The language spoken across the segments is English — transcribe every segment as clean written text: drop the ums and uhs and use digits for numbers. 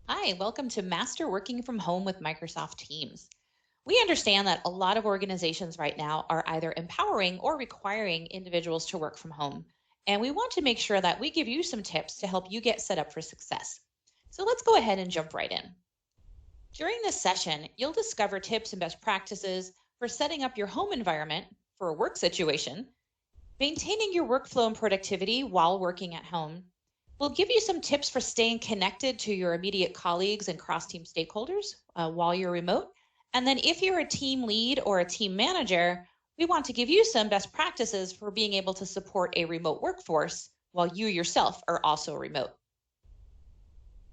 Hi, welcome to Master Working from Home with Microsoft Teams. We understand that a lot of organizations right now are either empowering or requiring individuals to work from home. And we want to make sure that we give you some tips to help you get set up for success. So let's go ahead and jump right in. During this session, you'll discover tips and best practices for setting up your home environment for a work situation, maintaining your workflow and productivity while working at home. We'll give you some tips for staying connected to your immediate colleagues and cross team stakeholders while you're remote. And then, if you're a team lead or a team manager, we want to give you some best practices for being able to support a remote workforce while you yourself are also remote.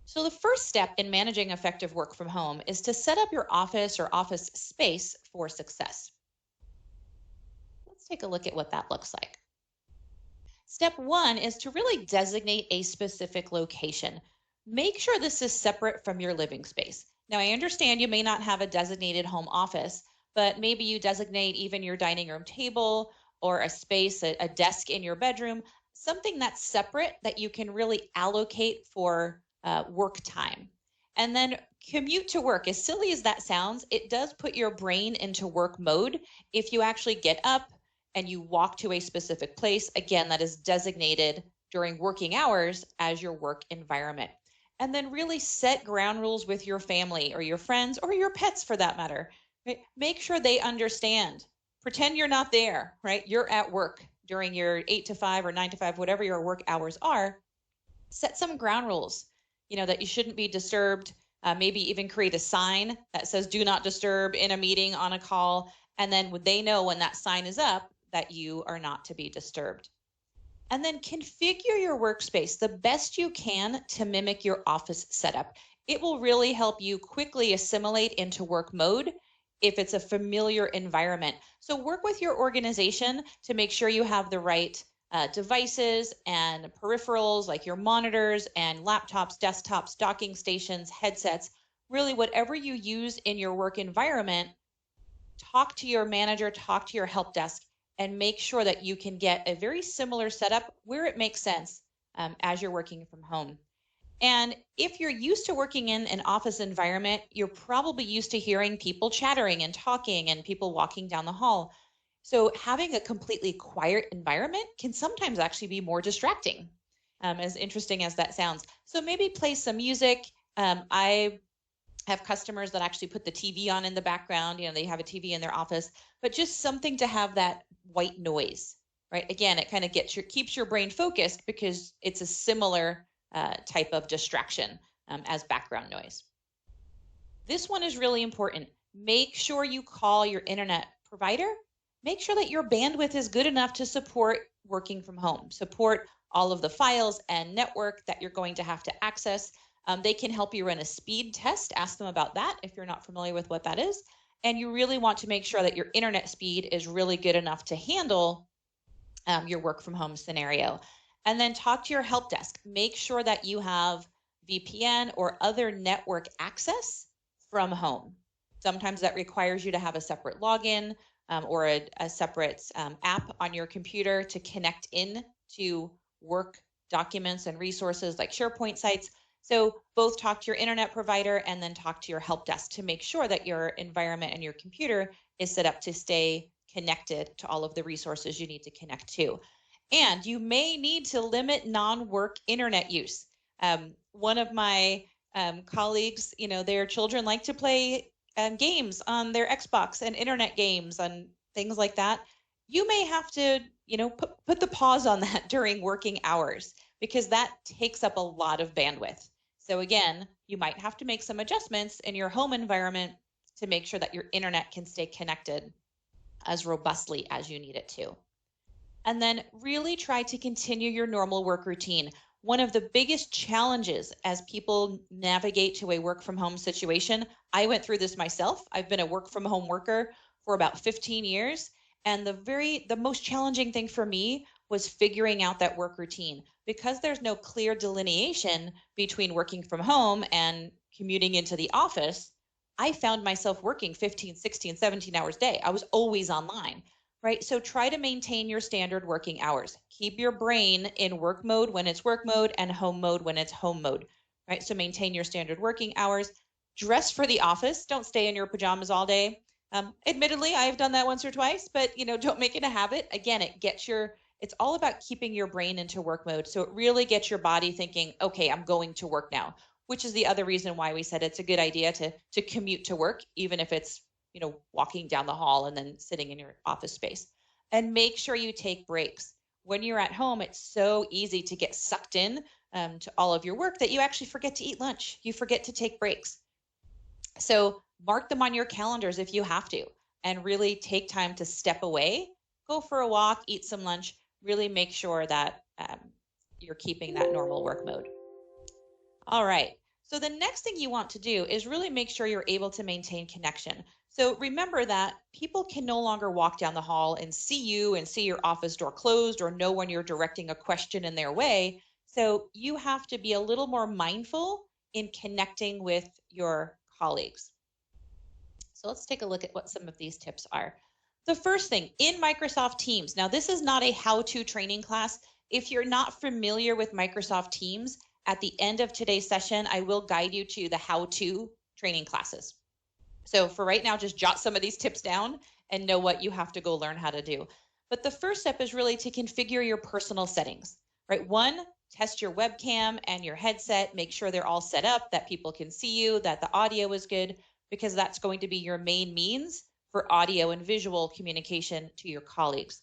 So, the first step in managing effective work from home is to set up your office or office space for success. Let's take a look at what that looks like. Step one is to really designate a specific location. Make sure this is separate from your living space. Now, I understand you may not have a designated home office, but maybe you designate even your dining room table or a space, a desk in your bedroom, something that's separate that you can really allocate for work time. And then commute to work, as silly as that sounds, it does put your brain into work mode if you actually get up and you walk to a specific place, again, that is designated during working hours as your work environment. And then really set ground rules with your family or your friends or your pets for that matter. Right? Make sure they understand. Pretend you're not there, right? You're at work during your 8 to 5 or 9 to 5, whatever your work hours are. Set some ground rules, that you shouldn't be disturbed. Maybe even create a sign that says do not disturb in a meeting, on a call. And then would they know when that sign is up that you are not to be disturbed? And then configure your workspace the best you can to mimic your office setup. It will really help you quickly assimilate into work mode if it's a familiar environment. So work with your organization to make sure you have the right devices and peripherals like your monitors and laptops, desktops, docking stations, headsets, really whatever you use in your work environment. Talk to your manager, talk to your help desk, and make sure that you can get a very similar setup where it makes sense as you're working from home. And if you're used to working in an office environment, you're probably used to hearing people chattering and talking and people walking down the hall. So having a completely quiet environment can sometimes actually be more distracting, as interesting as that sounds. So maybe play some music. I have customers that actually put the TV on in the background. They have a TV in their office, but just something to have that white noise, right? Again, it kind of keeps your brain focused because it's a similar type of distraction as background noise. This one is really important. Make sure you call your internet provider. Make sure that your bandwidth is good enough to support working from home, support all of the files and network that you're going to have to access. They can help you run a speed test. Ask them about that if you're not familiar with what that is. And you really want to make sure that your internet speed is really good enough to handle your work from home scenario. And then talk to your help desk. Make sure that you have VPN or other network access from home. Sometimes that requires you to have a separate login or a separate app on your computer to connect in to work documents and resources like SharePoint sites. So both talk to your internet provider and then talk to your help desk to make sure that your environment and your computer is set up to stay connected to all of the resources you need to connect to. And you may need to limit non-work internet use. One of my colleagues, their children like to play games on their Xbox and internet games and things like that. You may have to, put the pause on that during working hours because that takes up a lot of bandwidth. So again, you might have to make some adjustments in your home environment to make sure that your internet can stay connected as robustly as you need it to. And then really try to continue your normal work routine. One of the biggest challenges as people navigate to a work from home situation, I went through this myself. I've been a work from home worker for about 15 years. And the most challenging thing for me was figuring out that work routine because there's no clear delineation between working from home and commuting into the office. I found myself working 15, 16, 17 hours a day. I was always online, right? So try to maintain your standard working hours. Keep your brain in work mode when it's work mode and home mode when it's home mode, right? So maintain your standard working hours. Dress for the office. Don't stay in your pajamas all day. Admittedly, I've done that once or twice, but don't make it a habit. Again, it's all about keeping your brain into work mode. So it really gets your body thinking, okay, I'm going to work now, which is the other reason why we said it's a good idea to commute to work, even if it's, walking down the hall and then sitting in your office space. And make sure you take breaks. When you're at home, it's so easy to get sucked in to all of your work that you actually forget to eat lunch. You forget to take breaks. So mark them on your calendars if you have to, and really take time to step away, go for a walk, eat some lunch, really make sure that you're keeping that normal work mode. All right. So the next thing you want to do is really make sure you're able to maintain connection. So remember that people can no longer walk down the hall and see you and see your office door closed or know when you're directing a question in their way. So you have to be a little more mindful in connecting with your colleagues. So let's take a look at what some of these tips are. The first thing, in Microsoft Teams. Now, this is not a how-to training class. If you're not familiar with Microsoft Teams, at the end of today's session, I will guide you to the how-to training classes. So for right now, just jot some of these tips down and know what you have to go learn how to do. But the first step is really to configure your personal settings, right? One, test your webcam and your headset, make sure they're all set up, that people can see you, that the audio is good, because that's going to be your main means for audio and visual communication to your colleagues.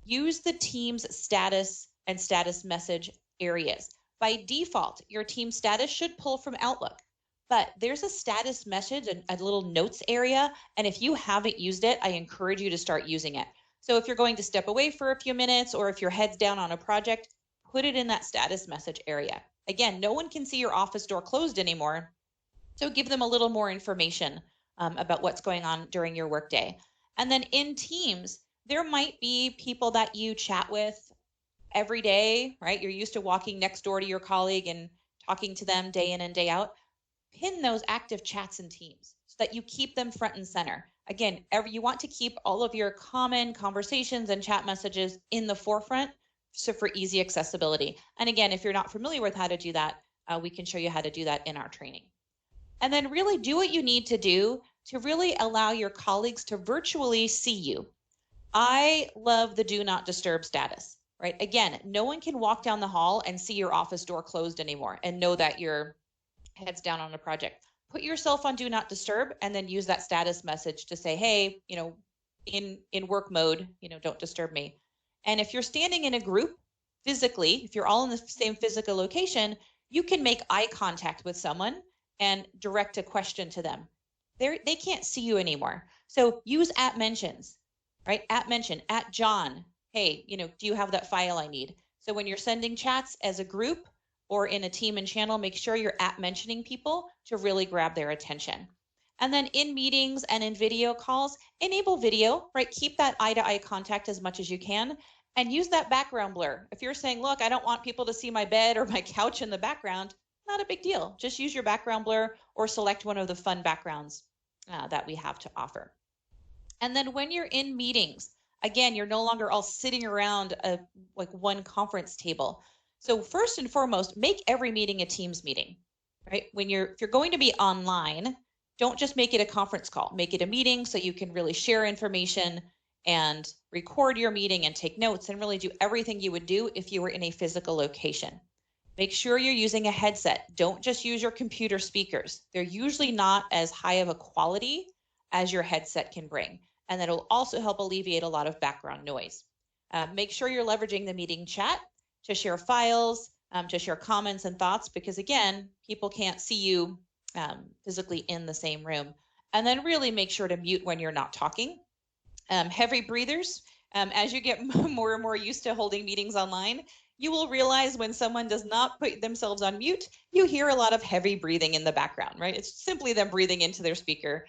Use the Teams status and status message areas. By default, your team status should pull from Outlook, but there's a status message, a little notes area, and if you haven't used it, I encourage you to start using it. So if you're going to step away for a few minutes, or if your head's down on a project, put it in that status message area. Again, no one can see your office door closed anymore, so give them a little more information about what's going on during your workday. And then in Teams, there might be people that you chat with every day, right? You're used to walking next door to your colleague and talking to them day in and day out. Pin those active chats in Teams so that you keep them front and center. Again, you want to keep all of your common conversations and chat messages in the forefront, so for easy accessibility. And again, if you're not familiar with how to do that, we can show you how to do that in our training. And then really do what you need to do to really allow your colleagues to virtually see you. I love the do not disturb status, right? Again, no one can walk down the hall and see your office door closed anymore and know that your head's down on a project. Put yourself on do not disturb and then use that status message to say, hey, in work mode, don't disturb me. And if you're standing in a group physically, if you're all in the same physical location, you can make eye contact with someone and direct a question to them. They can't see you anymore. So use @mentions, right? @mention, @John. Hey, do you have that file I need? So when you're sending chats as a group or in a team and channel, make sure you're @mentioning people to really grab their attention. And then in meetings and in video calls, enable video, right? Keep that eye-to-eye contact as much as you can and use that background blur. If you're saying, look, I don't want people to see my bed or my couch in the background, not a big deal. Just use your background blur or select one of the fun backgrounds that we have to offer. And then when you're in meetings, again, you're no longer all sitting around like one conference table. So first and foremost, make every meeting a Teams meeting, right? If you're going to be online, don't just make it a conference call. Make it a meeting so you can really share information and record your meeting and take notes and really do everything you would do if you were in a physical location. Make sure you're using a headset. Don't just use your computer speakers. They're usually not as high of a quality as your headset can bring. And that'll also help alleviate a lot of background noise. Make sure you're leveraging the meeting chat to share files, to share comments and thoughts, because again, people can't see you physically in the same room. And then really make sure to mute when you're not talking. Heavy breathers. As you get more and more used to holding meetings online, you will realize when someone does not put themselves on mute, you hear a lot of heavy breathing in the background, right? It's simply them breathing into their speaker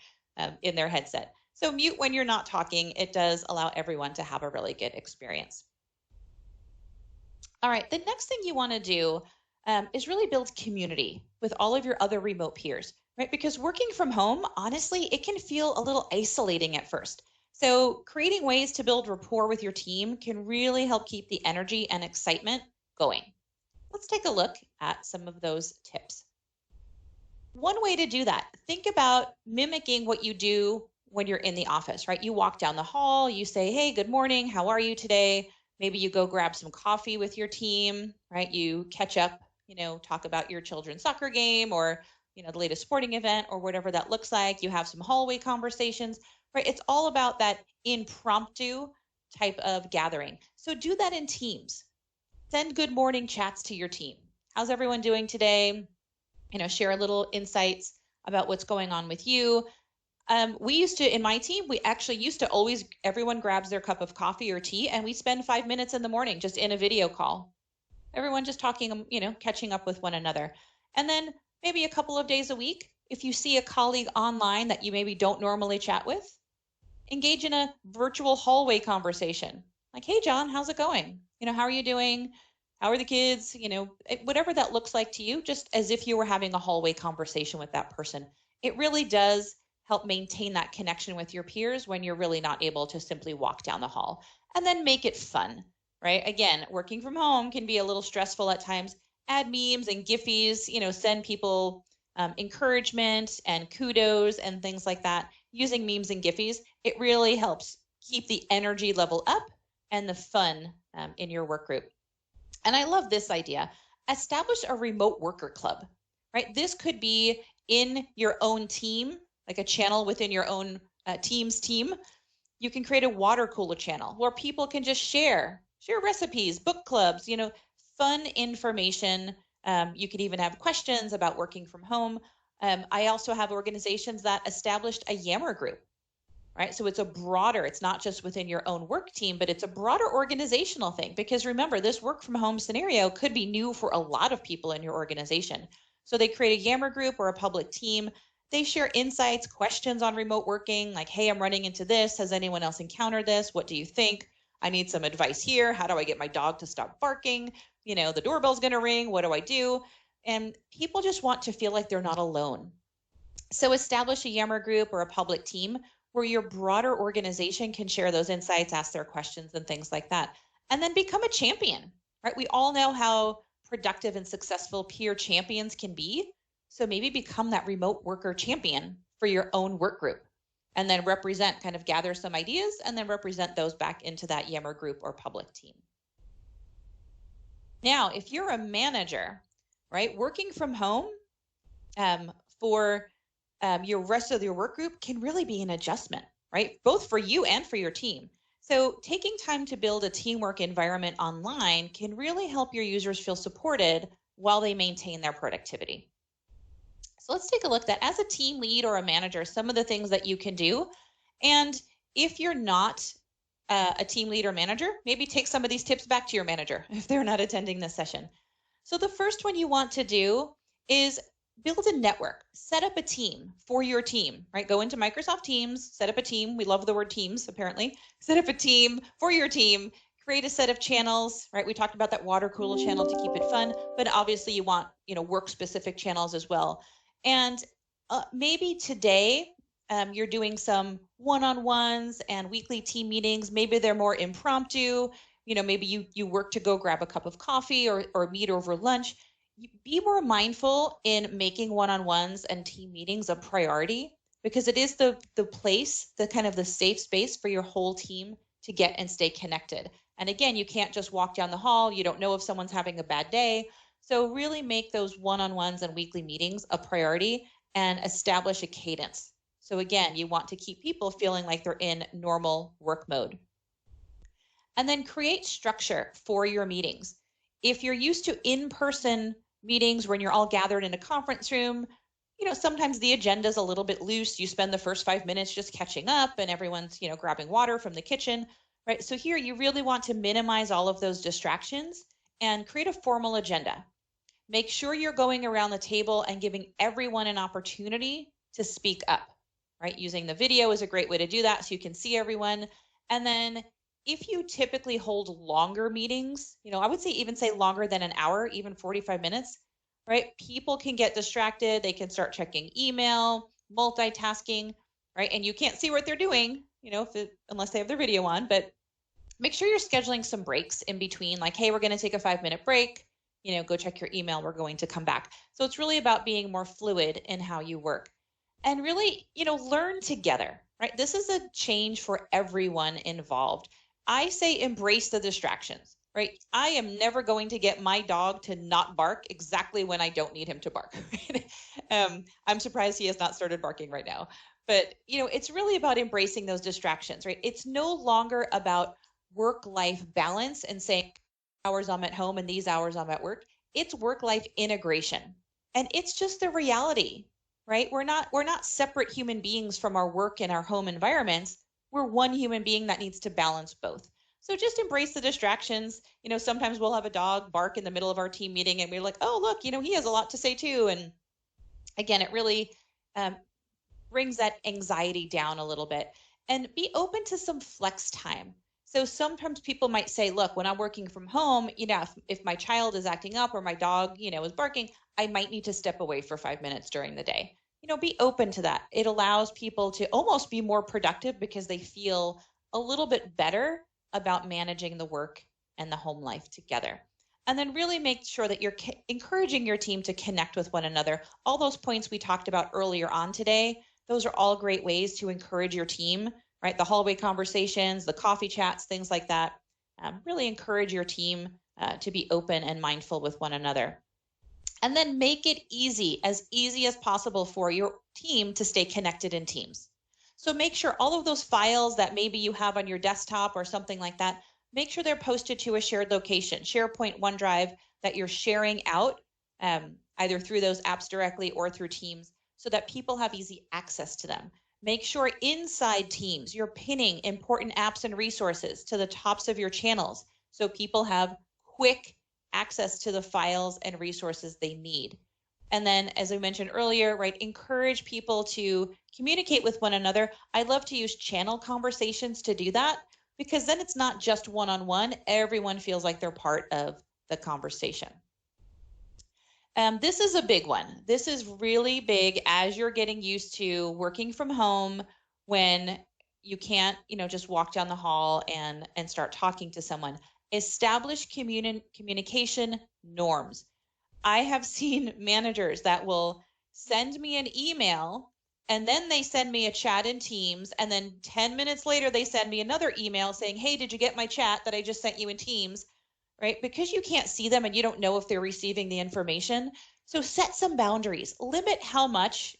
in their headset. So mute when you're not talking. It does allow everyone to have a really good experience. All right, the next thing you want to do is really build community with all of your other remote peers, right? Because working from home, honestly, it can feel a little isolating at first. So creating ways to build rapport with your team can really help keep the energy and excitement going. Let's take a look at some of those tips. One way to do that, think about mimicking what you do when you're in the office, right? You walk down the hall, you say, "Hey, good morning. How are you today?" Maybe you go grab some coffee with your team, right? You catch up, talk about your children's soccer game or, the latest sporting event or whatever that looks like. You have some hallway conversations, right? It's all about that impromptu type of gathering. So do that in teams. Send good morning chats to your team. How's everyone doing today? Share a little insights about what's going on with you. We used to, in my team, we actually used to always, everyone grabs their cup of coffee or tea and we spend 5 minutes in the morning just in a video call. Everyone just talking, catching up with one another. And then maybe a couple of days a week, if you see a colleague online that you maybe don't normally chat with, engage in a virtual hallway conversation. Like, "Hey, John, how's it going? How are you doing? How are the kids?" Whatever that looks like to you, just as if you were having a hallway conversation with that person. It really does help maintain that connection with your peers when you're really not able to simply walk down the hall. And then make it fun, right? Again, working from home can be a little stressful at times. Add memes and giffies, send people encouragement and kudos and things like that using memes and giffies. It really helps keep the energy level up and the fun in your work group. And I love this idea. Establish a remote worker club, right? This could be in your own team, like a channel within your own team's team. You can create a water cooler channel where people can just share recipes, book clubs, fun information. You could even have questions about working from home. I also have organizations that established a Yammer group, right? So it's not just within your own work team, but it's a broader organizational thing. Because remember, this work from home scenario could be new for a lot of people in your organization. So they create a Yammer group or a public team. They share insights, questions on remote working, like, "Hey, I'm running into this. Has anyone else encountered this? What do you think? I need some advice here. How do I get my dog to stop barking? The doorbell's going to ring. What do I do?" And people just want to feel like they're not alone. So establish a Yammer group or a public team where your broader organization can share those insights, ask their questions, and things like that. And then become a champion, right? We all know how productive and successful peer champions can be. So maybe become that remote worker champion for your own work group and then kind of gather some ideas and then represent those back into that Yammer group or public team. Now, if you're a manager, right, working from home for your rest of your work group can really be an adjustment, right? Both for you and for your team. So taking time to build a teamwork environment online can really help your users feel supported while they maintain their productivity. So let's take a look at, as a team lead or a manager, some of the things that you can do. And if you're not a team lead or manager, maybe take some of these tips back to your manager if they're not attending this session. So the first one you want to do is build a network, set up a team for your team, right? Go into Microsoft Teams, set up a team. We love the word teams, apparently. Set up a team for your team, create a set of channels, right? We talked about that water cooler channel to keep it fun, but obviously you want, work specific channels as well. And maybe today you're doing some one-on-ones and weekly team meetings. Maybe they're more impromptu. Maybe you work to go grab a cup of coffee or meet over lunch. Be more mindful in making one-on-ones and team meetings a priority, because it is the place, the kind of the safe space for your whole team to get and stay connected. And again, you can't just walk down the hall. You don't know if someone's having a bad day. So really make those one-on-ones and weekly meetings a priority and establish a cadence. So again, you want to keep people feeling like they're in normal work mode. And then create structure for your meetings. If you're used to in-person meetings when you're all gathered in a conference room, sometimes the agenda is a little bit loose. You spend the first 5 minutes just catching up and everyone's, grabbing water from the kitchen, right? So here you really want to minimize all of those distractions and create a formal agenda. Make sure you're going around the table and giving everyone an opportunity to speak up, right? Using the video is a great way to do that so you can see everyone. And then if you typically hold longer meetings, I would say longer than an hour, even 45 minutes, right? People can get distracted. They can start checking email, multitasking, right? And you can't see what they're doing, unless they have their video on, but make sure you're scheduling some breaks in between, like, "Hey, we're going to take a 5-minute break. go check your email. We're going to come back. So it's really about being more fluid in how you work and really, learn together, right? This is a change for everyone involved. I say embrace the distractions, right? I am never going to get my dog to not bark exactly when I don't need him to bark. Right? I'm surprised he has not started barking right now. But, it's really about embracing those distractions, right? It's no longer about work-life balance and saying hours I'm at home and these hours I'm at work. It's work-life integration. And it's just the reality, right? We're not separate human beings from our work and our home environments. We're one human being that needs to balance both. So just embrace the distractions. Sometimes we'll have a dog bark in the middle of our team meeting and we're like, oh, look, he has a lot to say too. And again, it really brings that anxiety down a little bit, and be open to some flex time. So sometimes people might say, look, when I'm working from home, if my child is acting up or my dog, is barking, I might need to step away for 5 minutes during the day. Be open to that. It allows people to almost be more productive because they feel a little bit better about managing the work and the home life together. And then really make sure that you're encouraging your team to connect with one another. All those points we talked about earlier on today, those are all great ways to encourage your team, right? The hallway conversations, the coffee chats, things like that. Really encourage your team to be open and mindful with one another. And then make it easy as possible for your team to stay connected in Teams. So make sure all of those files that maybe you have on your desktop or something like that, make sure they're posted to a shared location, SharePoint, OneDrive, that you're sharing out either through those apps directly or through Teams so that people have easy access to them. Make sure inside Teams, you're pinning important apps and resources to the tops of your channels so people have quick access to the files and resources they need. And then, as I mentioned earlier, right, encourage people to communicate with one another. I love to use channel conversations to do that because then it's not just one-on-one. Everyone feels like they're part of the conversation. This is a big one. This is really big as you're getting used to working from home when you can't, just walk down the hall and start talking to someone. Establish communication norms. I have seen managers that will send me an email and then they send me a chat in Teams, and then 10 minutes later they send me another email saying, hey, did you get my chat that I just sent you in Teams? Right? Because you can't see them and you don't know if they're receiving the information. So set some boundaries. Limit how much,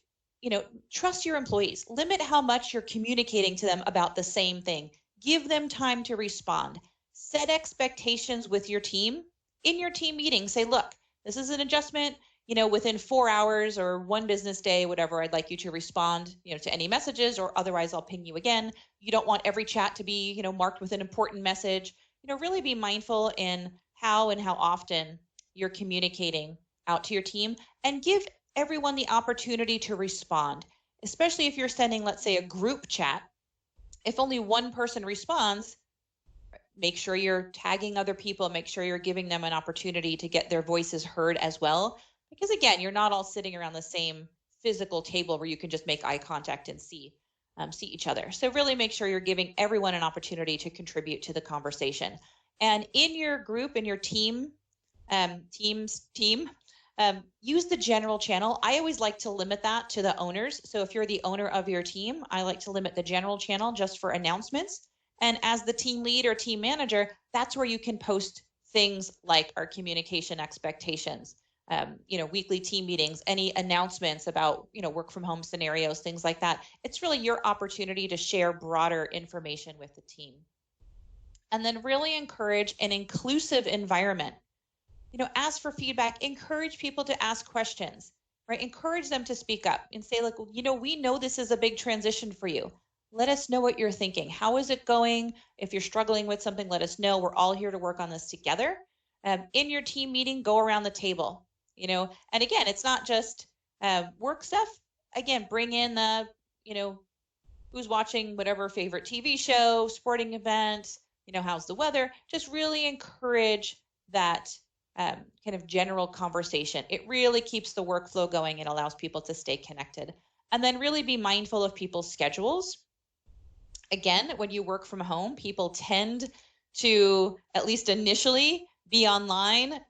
trust your employees. Limit how much you're communicating to them about the same thing. Give them time to respond. Set expectations with your team in your team meeting. Say, look, this is an adjustment, within 4 hours or one business day, whatever, I'd like you to respond, to any messages, or otherwise I'll ping you again. You don't want every chat to be, marked with an important message. Really be mindful in how and how often you're communicating out to your team, and give everyone the opportunity to respond, especially if you're sending, let's say, a group chat. If only one person responds, make sure you're tagging other people, make sure you're giving them an opportunity to get their voices heard as well. Because again, you're not all sitting around the same physical table where you can just make eye contact and see each other. So really make sure you're giving everyone an opportunity to contribute to the conversation. And in your group, in your team, use the general channel. I always like to limit that to the owners. So if you're the owner of your team, I like to limit the general channel just for announcements. And as the team lead or team manager, that's where you can post things like our communication expectations, weekly team meetings, any announcements about, work from home scenarios, things like that. It's really your opportunity to share broader information with the team. And then really encourage an inclusive environment. Ask for feedback, encourage people to ask questions, right? Encourage them to speak up and say, like, we know this is a big transition for you. Let us know what you're thinking. How is it going? If you're struggling with something, let us know. We're all here to work on this together. In your team meeting, go around the table, and again, it's not just work stuff. Again, bring in the, who's watching whatever favorite TV show, sporting event, how's the weather? Just really encourage that kind of general conversation. It really keeps the workflow going and allows people to stay connected. And then really be mindful of people's schedules. Again, when you work from home, people tend to, at least initially, be online,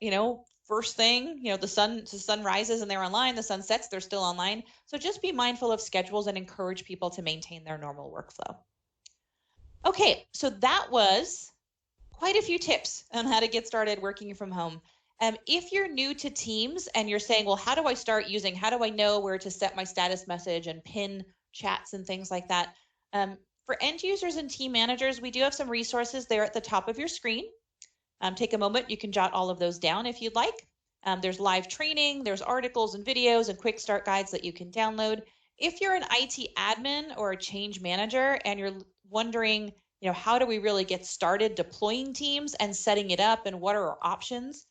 first thing, the sun rises and they're online, the sun sets, they're still online. So just be mindful of schedules and encourage people to maintain their normal workflow. Okay, so that was quite a few tips on how to get started working from home. If you're new to Teams and you're saying, well, how do I know where to set my status message and pin chats and things like that? For end users and team managers, we do have some resources there at the top of your screen. Take a moment, you can jot all of those down if you'd like. There's live training, there's articles and videos and quick start guides that you can download. If you're an IT admin or a change manager and you're wondering, how do we really get started deploying Teams and setting it up and what are our options?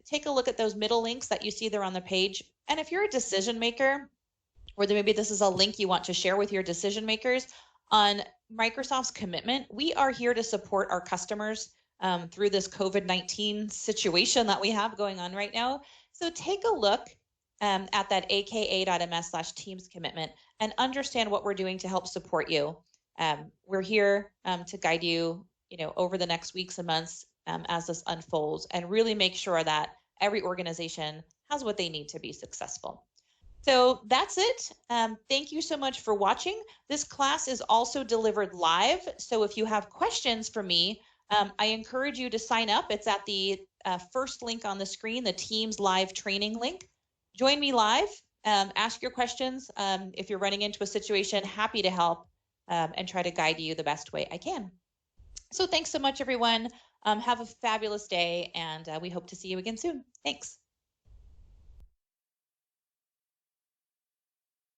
Take a look at those middle links that you see there on the page. And if you're a decision maker, or maybe this is a link you want to share with your decision makers on Microsoft's commitment, we are here to support our customers through this COVID-19 situation that we have going on right now. So take a look at that aka.ms/Teams commitment and understand what we're doing to help support you. We're here to guide you, over the next weeks and months as this unfolds, and really make sure that every organization has what they need to be successful. So that's it. Thank you so much for watching. This class is also delivered live. So if you have questions for me, I encourage you to sign up. It's at the first link on the screen, the Teams live training link. Join me live. Ask your questions. If you're running into a situation, happy to help and try to guide you the best way I can. So thanks so much, everyone. Have a fabulous day, and we hope to see you again soon. Thanks.